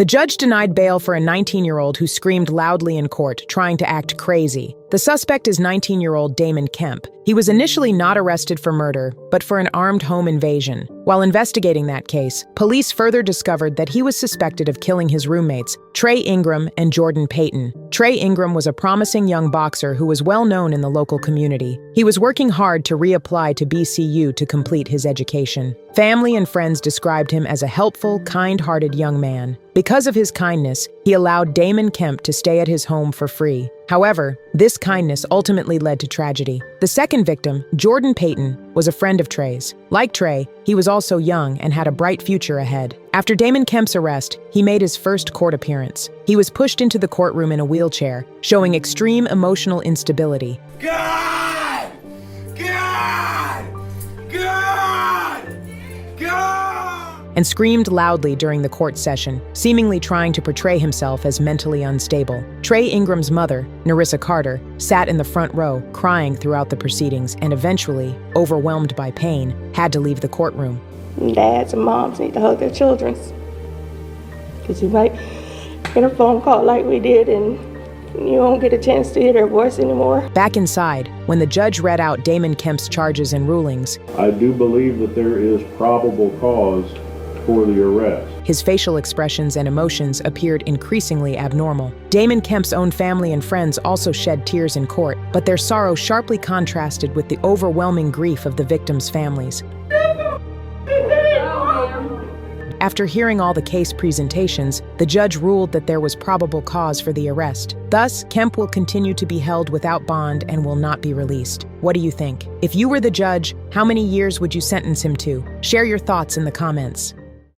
The judge denied bail for a 19-year-old who screamed loudly in court, trying to act crazy. The suspect is 19-year-old Damon Kemp. He was initially not arrested for murder, but for an armed home invasion. While investigating that case, police further discovered that he was suspected of killing his roommates, Trey Ingram and Jordan Payton. Trey Ingram was a promising young boxer who was well known in the local community. He was working hard to reapply to BCU to complete his education. Family and friends described him as a helpful, kind-hearted young man. Because of his kindness, he allowed Damon Kemp to stay at his home for free. However, this kindness ultimately led to tragedy. The second victim, Jordan Payton, was a friend of Trey's. Like Trey, he was also young and had a bright future ahead. After Damon Kemp's arrest, he made his first court appearance. He was pushed into the courtroom in a wheelchair, showing extreme emotional instability. God! God! God! God! And screamed loudly during the court session, seemingly trying to portray himself as mentally unstable. Trey Ingram's mother, Narissa Carter, sat in the front row, crying throughout the proceedings and eventually, overwhelmed by pain, had to leave the courtroom. Dads and moms need to hug their children. Because you might get a phone call like we did and you won't get a chance to hear their voice anymore. Back inside, when the judge read out Damon Kemp's charges and rulings, I do believe that there is probable cause for the arrest. His facial expressions and emotions appeared increasingly abnormal. Damon Kemp's own family and friends also shed tears in court, but their sorrow sharply contrasted with the overwhelming grief of the victims' families. After hearing all the case presentations, the judge ruled that there was probable cause for the arrest. Thus, Kemp will continue to be held without bond and will not be released. What do you think? If you were the judge, how many years would you sentence him to? Share your thoughts in the comments.